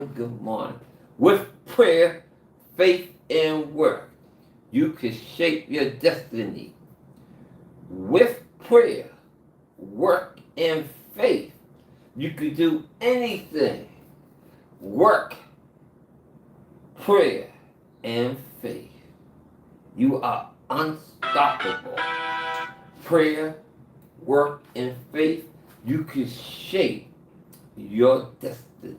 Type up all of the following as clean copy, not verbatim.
Good morning. With prayer, faith, and work, you can shape your destiny. With prayer, work, and faith, you can do anything. Work, prayer, and faith. You are unstoppable. Prayer, work, and faith, you can shape your destiny.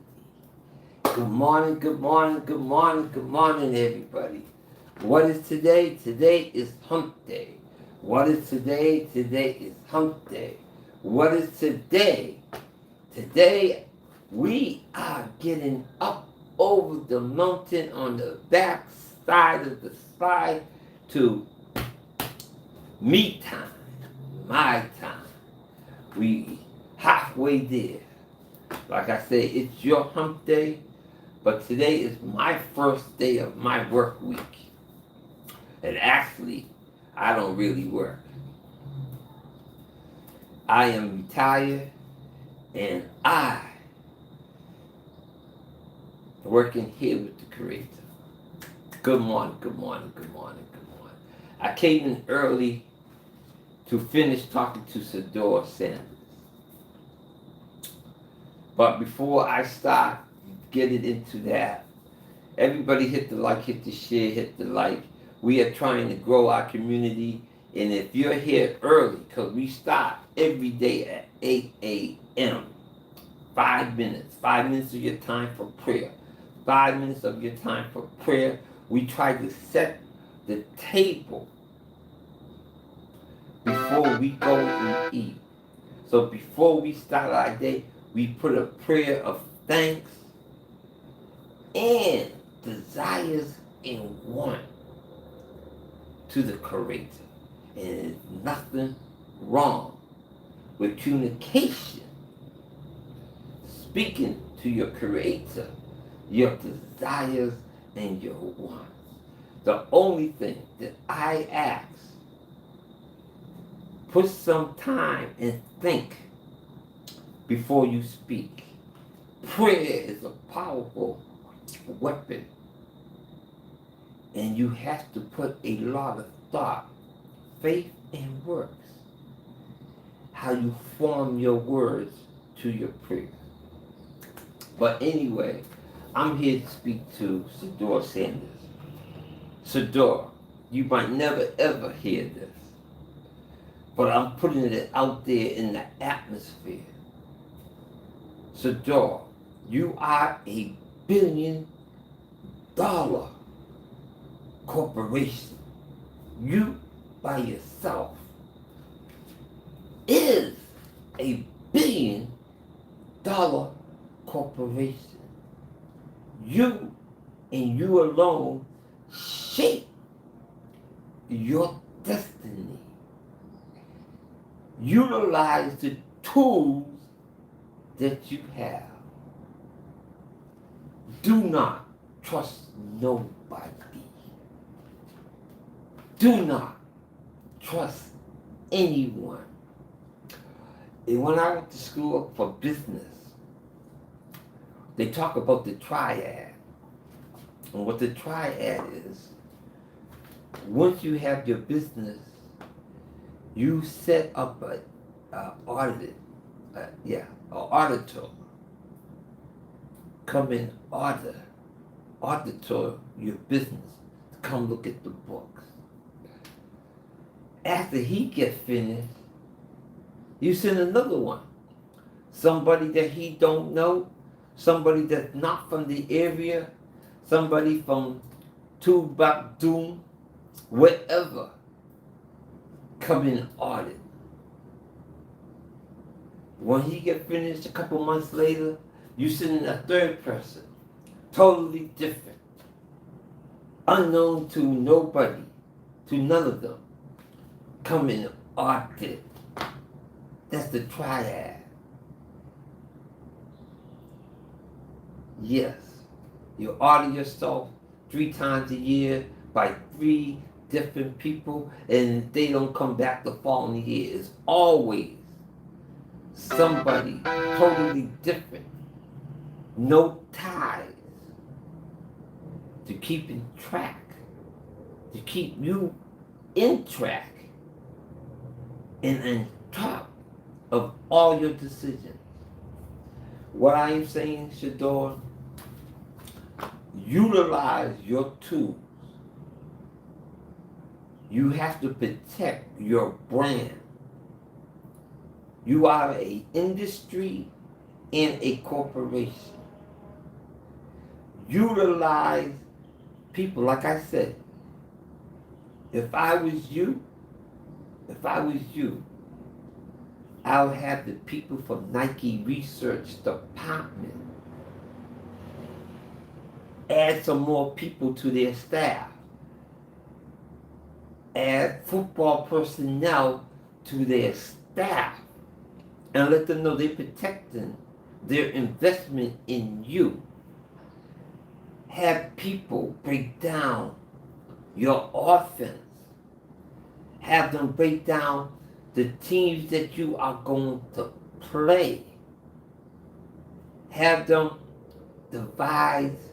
Good morning, good morning, good morning, good morning, everybody. What is today? Today is hump day. What is today? Today is hump day. What is today? Today we are getting up over the mountain on the back side of the slide to me time, my time. We halfway there. Like I said, it's your hump day. But today is my first day of my work week. And actually, I don't really work. I am retired and I working here with the Creator. Good morning, good morning, good morning, good morning. I came in early to finish talking to Sador Sanders. But before I start getting into that, everybody hit the like, hit the share, hit the like. We are trying to grow our community. And if you're here early, because we start every day at 8 a.m., 5 minutes of your time for prayer. 5 minutes of your time for prayer. We try to set the table before we go and eat. So before we start our day, we put a prayer of thanks and desires and want to the Creator. And there's nothing wrong with communication. Speaking to your Creator, your desires and your wants. The only thing that I ask, put some time and think before you speak. Prayer is a powerful weapon. And you have to put a lot of thought, faith, and works. How you form your words to your prayer. But anyway, I'm here to speak to Sador Sanders. Sador, you might never ever hear this, but I'm putting it out there in the atmosphere. Sador, you are a $1 billion corporation. You by yourself is a $1 billion corporation. You and you alone shape your destiny. Utilize the tools that you have. Do not trust nobody. Do not trust anyone. And when I went to school for business, they talk about the triad. And what the triad is, once you have your business, you set up an auditor. Come in auditor your business. Come look at the books. After he gets finished, you send another one. Somebody that he don't know, somebody that's not from the area, somebody from Tubakdoon, wherever, come in audit. When he get finished a couple months later, you send in a third person, totally different, unknown to nobody, to none of them, come in audit. That's the triad. Yes, you audit yourself 3 times a year by 3 different people, and they don't come back the following year. It's always somebody totally different no ties to keep in track, to keep you in track and on top of all your decisions. What I am saying, Shador, utilize your tools. You have to protect your brand. You are an industry and a corporation. Utilize people, like I said. If I was you, I would have the people from Nike Research Department add some more people to their staff. Add football personnel to their staff and let them know they're protecting their investment in you. Have people break down your offense. Have them break down the teams that you are going to play. Have them devise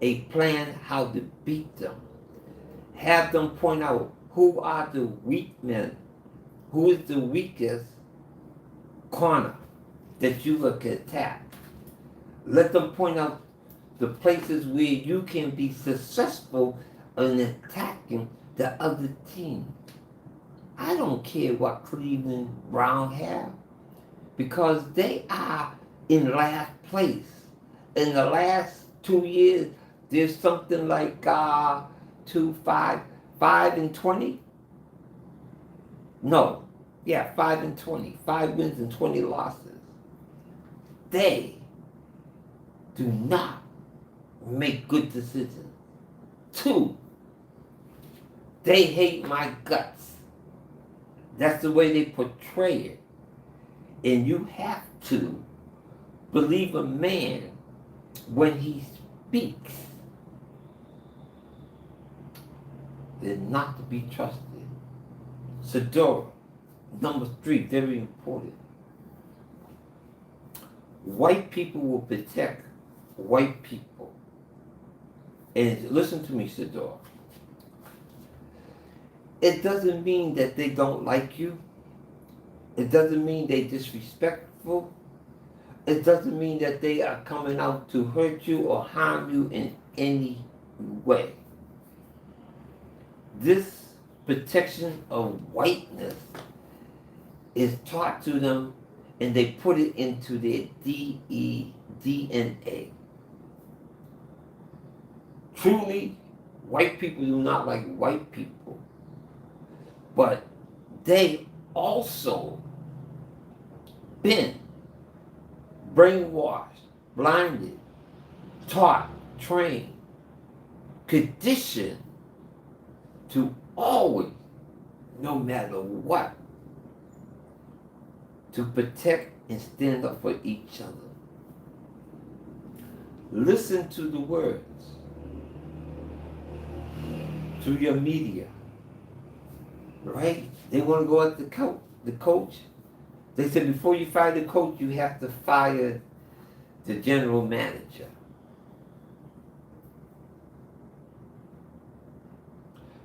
a plan how to beat them. Have them point out who are the weak men, who is the weakest corner that you look at attack. Let them point out the places where you can be successful in attacking the other team. I don't care what Cleveland Brown have, because they are in last place. In the last 2 years, there's something like 5-20. No, yeah, 5-20. 5 wins and 20 losses. They do not make good decisions. 2, they hate my guts. That's the way they portray it. And you have to believe a man when he speaks. They're not to be trusted. Sadora, number 3, very important. White people will protect white people. And listen to me, Sadora. It doesn't mean that they don't like you. It doesn't mean they're disrespectful. It doesn't mean that they are coming out to hurt you or harm you in any way. This protection of whiteness is taught to them, and they put it into their DNA. Truly, white people do not like white people, but they also been brainwashed, blinded, taught, trained, conditioned to always, no matter what, to protect and stand up for each other. Listen to the words through your media, right? They want to go at the coach. They said before you fire the coach, you have to fire the general manager.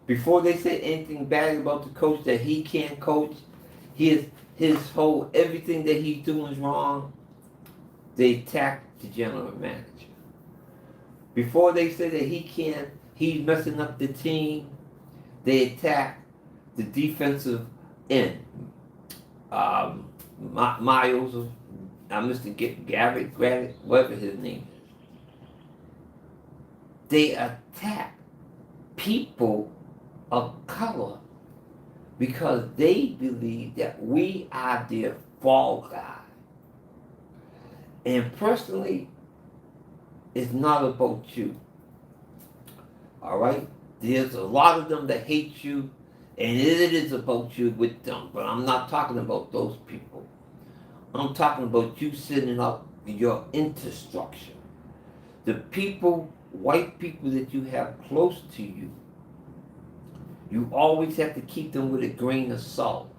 Before they say anything bad about the coach, that he can't coach, his whole, everything that he's doing is wrong, they attack the general manager. Before they say that he's messing up the team, they attack the defensive end. Miles, Mr. Garrett, whatever his name is. They attack people of color because they believe that we are their fall guy. And personally, it's not about you. All right? There's a lot of them that hate you, and it is about you with them. But I'm not talking about those people. I'm talking about you setting up your infrastructure. The people, white people that you have close to you, you always have to keep them with a grain of salt.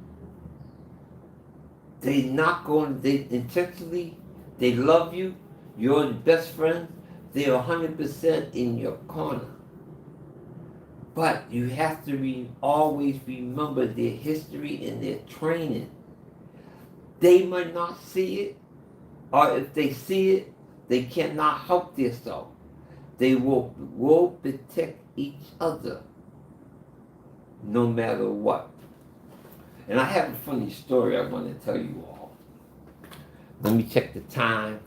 They're not going, they intentionally, they love you, your best friends, they're 100% in your corner. But you have to always remember their history and their training. They might not see it, or if they see it, they cannot help themselves. They will protect each other no matter what. And I have a funny story I want to tell you all. Let me check the time.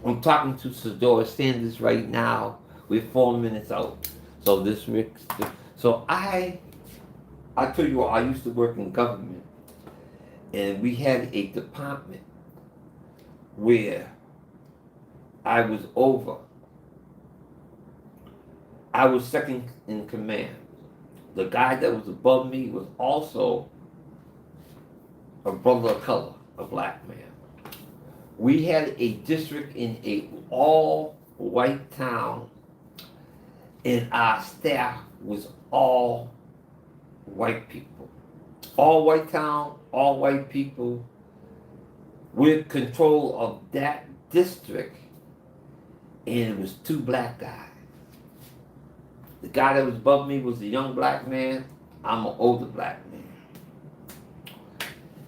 I'm talking to Sadora Sanders right now. We're 4 minutes out. So this week, so I tell you all, I used to work in government, and we had a department where I was over. I was second in command. The guy that was above me was also a brother of color, a black man. We had a district in a all-white town, and our staff was all white people. All white town, all white people. With control of that district, and it was 2 black guys. The guy that was above me was a young black man. I'm an older black man.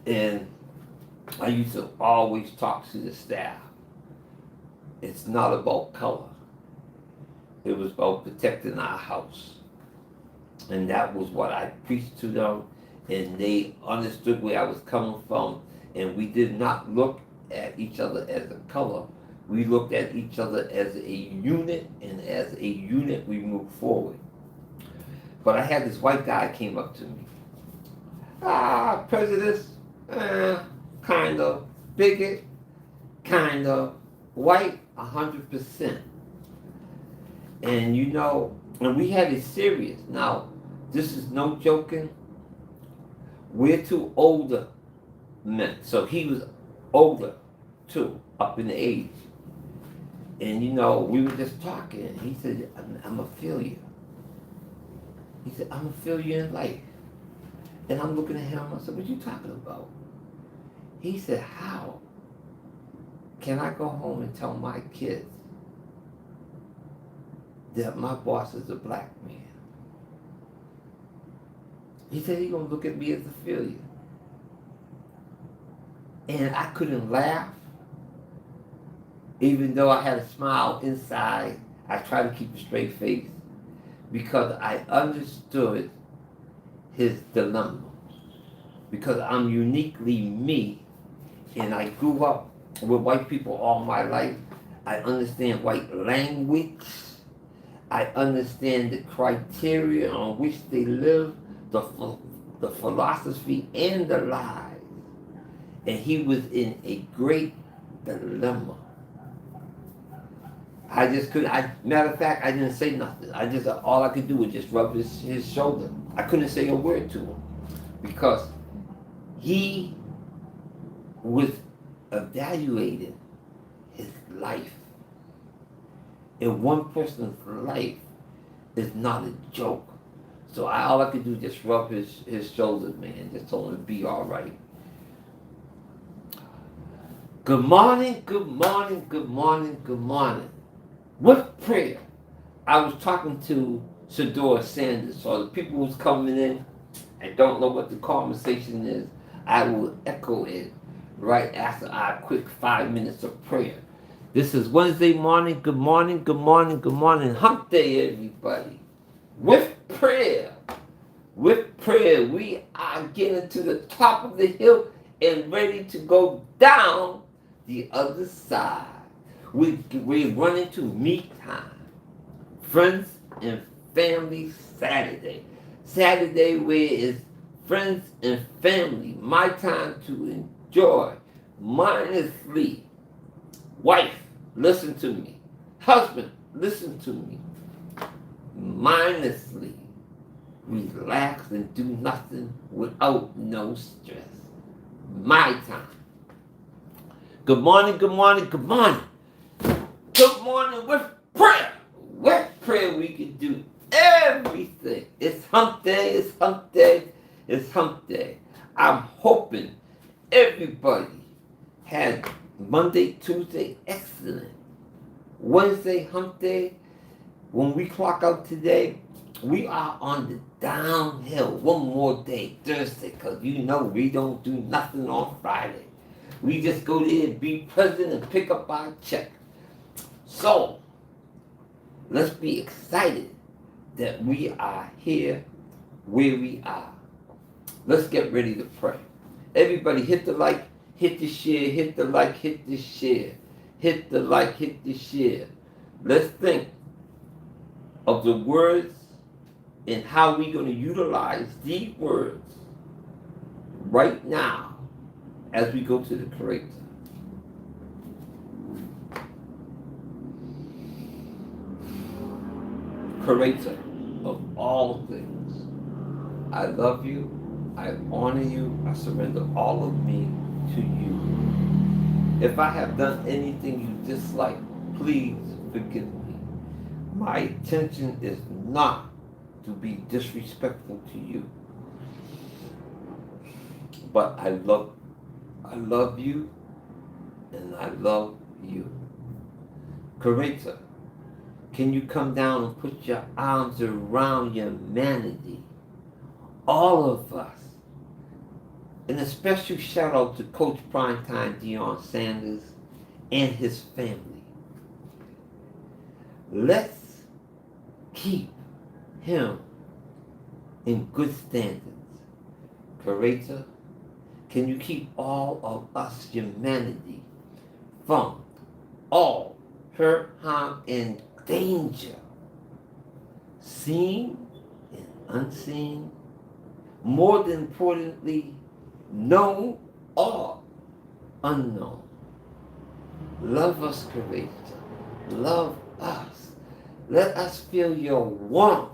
And I used to always talk to the staff. It's not about color. It was about protecting our house. And that was what I preached to them. And they understood where I was coming from. And we did not look at each other as a color. We looked at each other as a unit, and as a unit we moved forward. But I had this white guy came up to me. Prejudice, kind of bigot, kind of white, 100%. And you know, and we had it serious. Now, this is no joking. We're 2 older men, so he was older too, up in the age. And you know, we were just talking, and he said, I'm gonna feel you. He said, I'm gonna feel you in life. And I'm looking at him, I said, what you talking about? He said, how can I go home and tell my kids that my boss is a black man? He said he's gonna look at me as a failure. And I couldn't laugh. Even though I had a smile inside, I tried to keep a straight face because I understood his dilemma. Because I'm uniquely me, and I grew up with white people all my life. I understand white language. I understand the criteria on which they live, the philosophy and the lies. And he was in a great dilemma. I just couldn't, matter of fact, I didn't say nothing. All I could do was just rub his shoulder. I couldn't say a word to him because he was evaluating his life. And one person's life is not a joke. So all I could do was just rub his shoulders, man, just told him to be all right. Good morning, good morning, good morning, good morning. With prayer, I was talking to Sadora Sanders, so the people who's coming in and don't know what the conversation is, I will echo it right after our quick 5 minutes of prayer. This is Wednesday morning. Good morning, good morning, good morning. Hump day, everybody. With prayer, we are getting to the top of the hill and ready to go down the other side. We're running to me time. Friends and family Saturday. Saturday where it's friends and family. My time to enjoy mindlessly. Wife, listen to me. Husband, listen to me. Mindlessly relax and do nothing without no stress. My time. Good morning, good morning, good morning. Good morning with prayer. With prayer we can do everything. It's hump day, it's hump day, it's hump day. I'm hoping everybody had Monday, Tuesday, excellent. Wednesday, hump day, when we clock out today, we are on the downhill. One more day, Thursday, because you know we don't do nothing on Friday. We just go there and be present and pick up our check. So, let's be excited that we are here where we are. Let's get ready to pray. Everybody hit the like, hit the share, hit the like, hit the share. Hit the like, hit the share. Let's think of the words and how we're going to utilize these words right now as we go to the Creator. Creator of all things. I love you. I honor you. I surrender all of me to you. If I have done anything you dislike, please forgive me. My intention is not to be disrespectful to you. But I love you and I love you. Creator, can you come down and put your arms around humanity? All of us. And a special shout out to Coach Primetime Deion Sanders and his family. Let's keep him in good standings. Creator, can you keep all of us humanity from all hurt, harm, and danger, seen and unseen, more than importantly, known or unknown. Love us, Creator. Love us. Let us feel your warmth,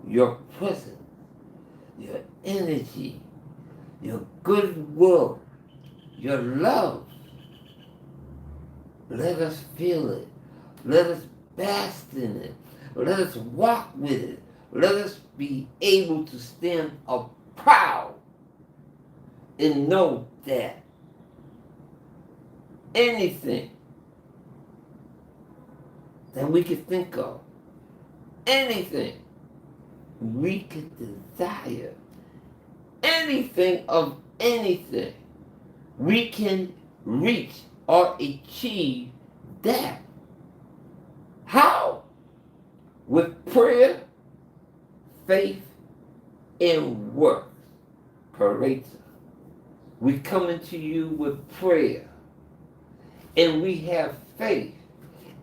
your presence, your energy, your goodwill, your love. Let us feel it. Let us bask in it. Let us walk with it. Let us be able to stand up proud and know that anything that we could think of, anything we could desire, anything of anything, we can reach or achieve that. How? With prayer, faith, and work. Creator, we come into you with prayer, and we have faith,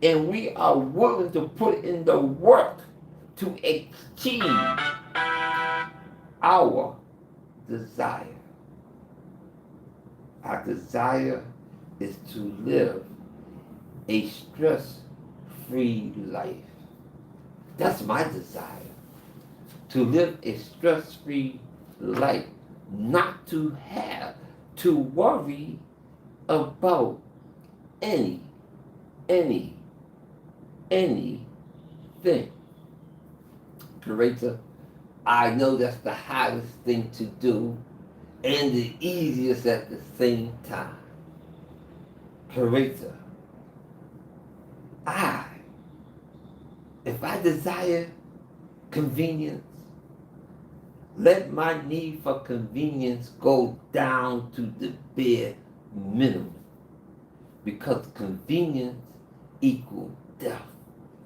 and we are willing to put in the work to achieve our desire. Our desire is to live a stress-free life. That's my desire. To live a stress-free life. Not to have to worry about anything. Creator, I know that's the hardest thing to do and the easiest at the same time. Creator, if I desire convenience, let my need for convenience go down to the bare minimum. Because convenience equals death,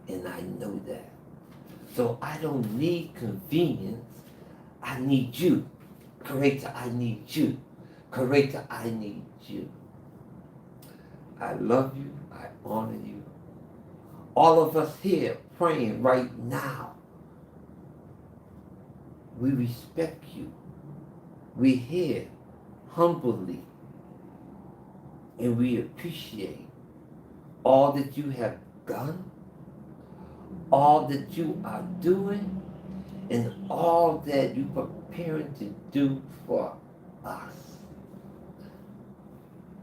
and I know that. So I don't need convenience, I need you. Creator, I need you. Creator, I need you. I love you, I honor you. All of us here praying right now, we respect you. We hear humbly, and we appreciate all that you have done, all that you are doing, and all that you're preparing to do for us.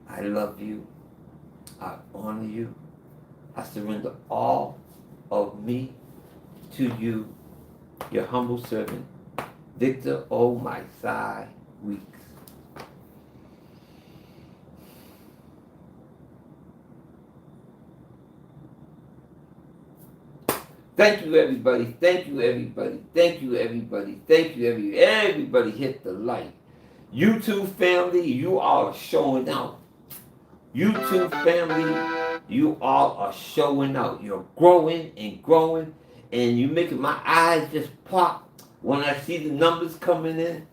I love you. I honor you. I surrender all of me to you, your humble servant, Victor O. Masai Weeks. Thank you, everybody. Thank you, everybody. Thank you, everybody. Thank you, everybody. Everybody hit the like. YouTube family, you all are showing out. YouTube family, you all are showing out. You're growing and growing, and you're making my eyes just pop when I see the numbers coming in.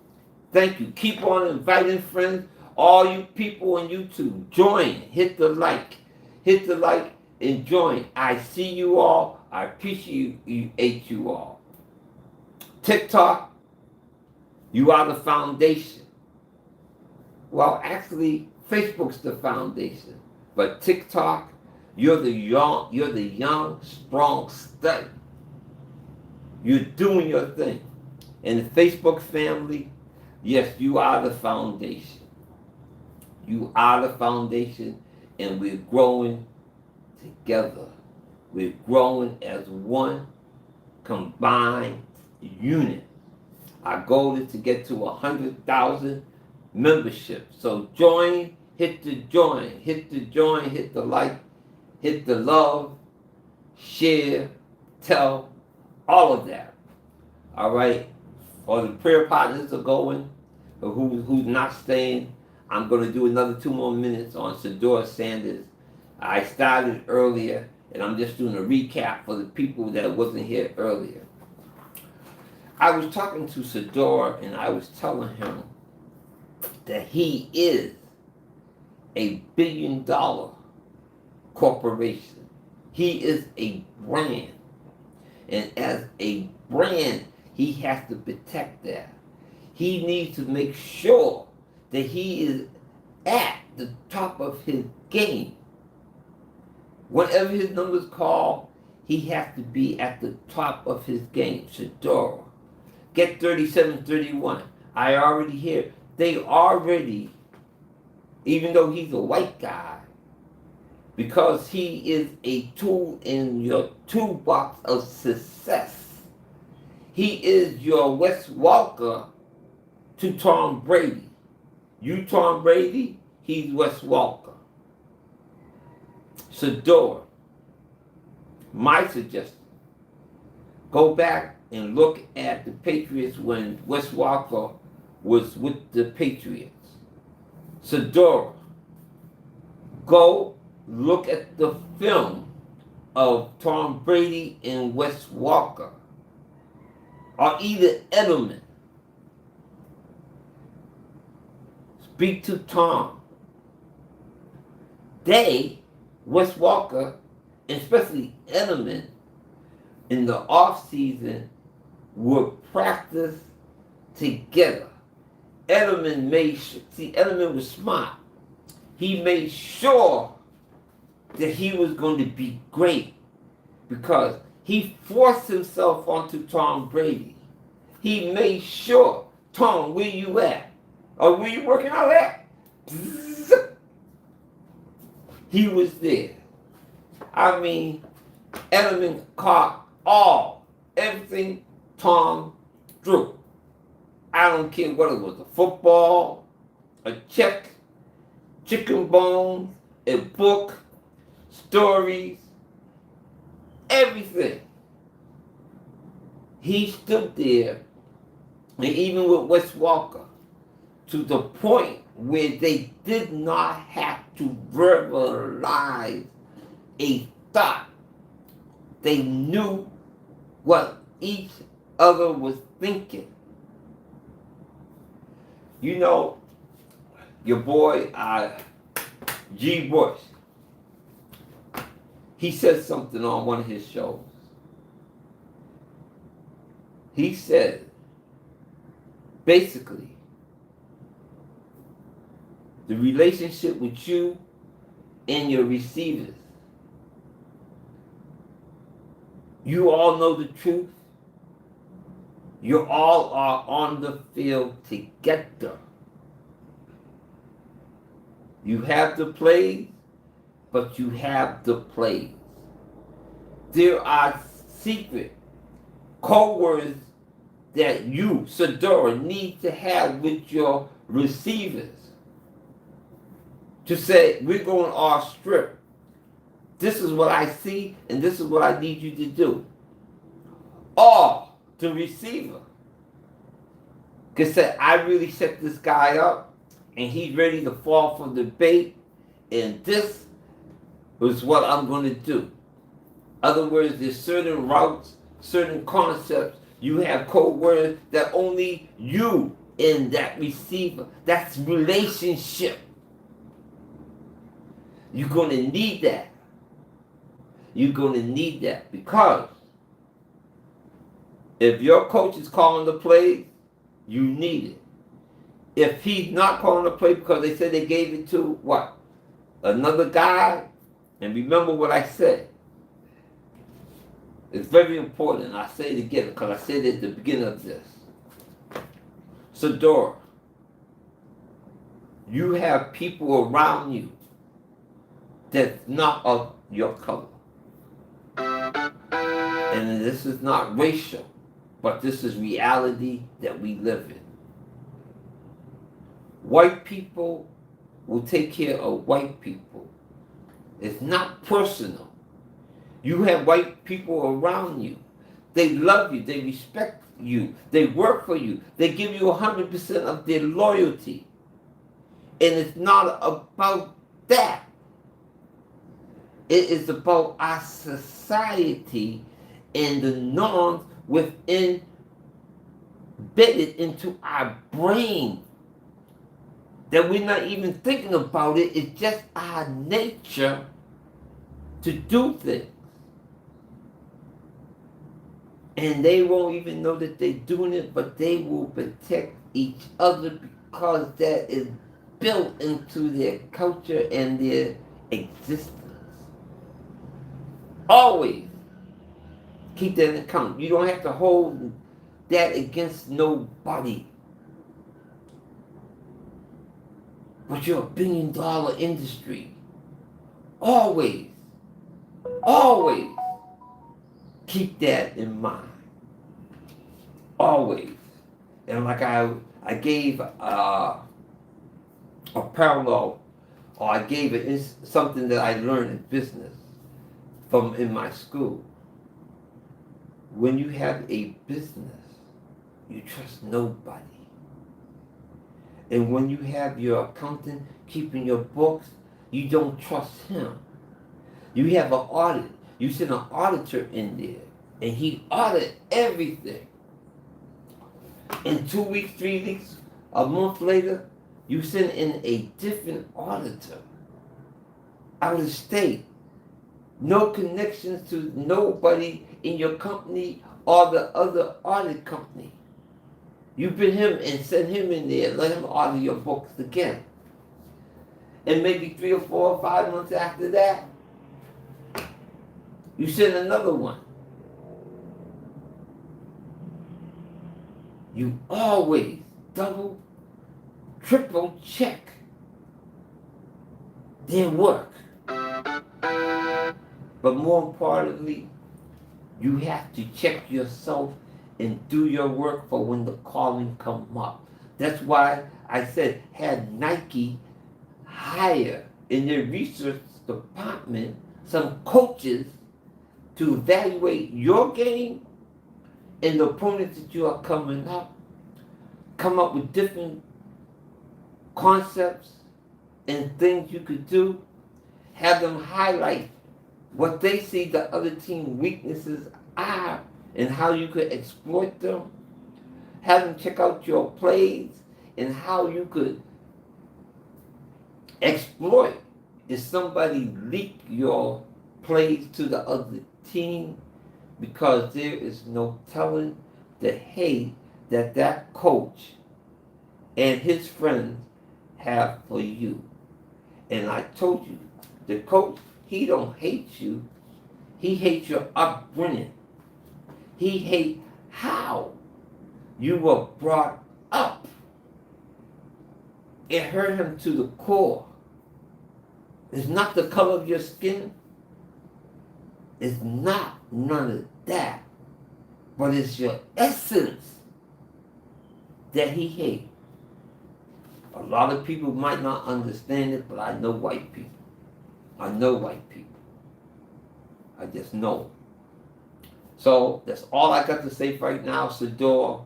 Thank you. Keep on inviting friends. All you people on YouTube, join. Hit the like. Hit the like and join. I see you all. I appreciate you all. TikTok, you are the foundation. Well, actually, Facebook's the foundation. But TikTok, you're the young, strong stud. You're doing your thing. And the Facebook family, yes, you are the foundation. You are the foundation, and we're growing together. We're growing as one combined unit. Our goal is to get to 100,000 memberships. So join, hit the join, hit the like, hit the love, share, tell, all of that. All right? Or the prayer partners are going, or who's not staying, I'm going to do another 2 more minutes on Shedeur Sanders. I started earlier, and I'm just doing a recap for the people that wasn't here earlier. I was talking to Shedeur, and I was telling him that he is a billion-dollar corporation. He is a brand. And as a brand, he has to protect that. He needs to make sure that he is at the top of his game. Whenever his numbers call, he has to be at the top of his game. Shedeur, get 3731. I already hear they already, even though he's a white guy, because he is a tool in your toolbox of success. He is your Wes Welker to Tom Brady. You Tom Brady, he's Wes Welker. Shedeur, my suggestion, go back and look at the Patriots when Wes Welker was with the Patriots. Shedeur, go look at the film of Tom Brady and Wes Welker, or either Edelman. Speak to Tom. They, Wes Welker, and especially Edelman, in the off season, would practice together. Edelman Edelman was smart. He made sure that he was going to be great because he forced himself onto Tom Brady. He made sure, Tom, where you at? Or where you working out at? He was there. I mean, Edelman caught everything Tom threw. I don't care what it was, a football, a check, chicken bones, a book, stories, everything. He stood there, and even with Wes Welker, to the point where they did not have to verbalize a thought. They knew what each other was thinking. You know, your boy, G. Bush, he said something on one of his shows. He said, basically, the relationship with you and your receivers, you all know the truth. You all are on the field together. You have the plays, but you have the plays. There are secret code words that you, Shedeur, need to have with your receivers. To say, we're going off strip. This is what I see, and this is what I need you to do. or the receiver can say, I really set this guy up and he's ready to fall for the bait, and this is what I'm going to do. Other words, there's certain routes, certain concepts. You have code words that only you in that receiver. That's relationship. You're going to need that. You're going to need that because if your coach is calling the plays, you need it. If he's not calling the play because they said they gave it to what? Another guy, and remember what I said. It's very important, and I say it again because I said it at the beginning of this. Sadora, you have people around you that's not of your color. And this is not racial, but this is reality that we live in. White people will take care of white people. It's not personal. You have white people around you. They love you. They respect you. They work for you. They give you 100% of their loyalty. And it's not about that. It is about our society and the norms within embedded into our brain. That we're not even thinking about it. It's just our nature to do things. And they won't even know that they're doing it, but they will protect each other because that is built into their culture and their existence. Always keep that in account. You don't have to hold that against nobody. But you're $1 billion industry. Always keep that in mind. Always. And like I gave a parallel, or I gave something that I learned in business from in my school. When you have a business, you trust nobody. And when you have your accountant keeping your books, you don't trust him. You have an audit. You send an auditor in there, and he audit everything. In 2 weeks, 3 weeks, a month later, you send in a different auditor out of state. No connections to nobody in your company or the other audit company. You bring him and send him in there, let him audit your books again. And maybe 3 or 4 or 5 months after that, you send another one. You always double, triple check their work. But more importantly, you have to check yourself and do your work for when the calling come up. That's why I said have Nike hire in their research department some coaches to evaluate your game and the opponents that you are coming up. Come up with different concepts and things you could do. Have them highlight what they see the other team weaknesses are and how you could exploit them. Have them check out your plays and how you could exploit if somebody leak your plays to the other team, because there is no telling the hate that coach and his friends have for you. And I told you, the coach, he don't hate you. He hates your upbringing. He hates how you were brought up. It hurt him to the core. It's not the color of your skin. It's not none of that. But it's your essence that he hates. A lot of people might not understand it, but I know white people. I know white people. I just know. So that's all I got to say right now, Sador.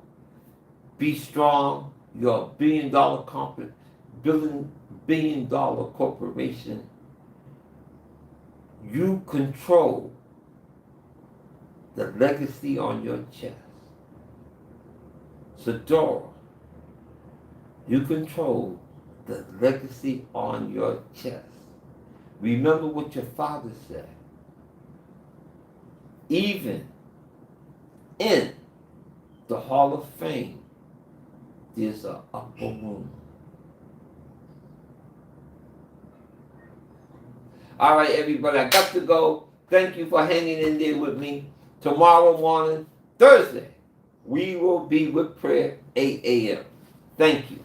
Be strong. You're a billion dollar corporation. You control the legacy on your chest. Sador, you control the legacy on your chest. Remember what your father said. Even in the Hall of Fame, there's an upper room. All right, everybody, I got to go. Thank you for hanging in there with me. Tomorrow morning, Thursday, we will be with prayer 8 a.m. Thank you.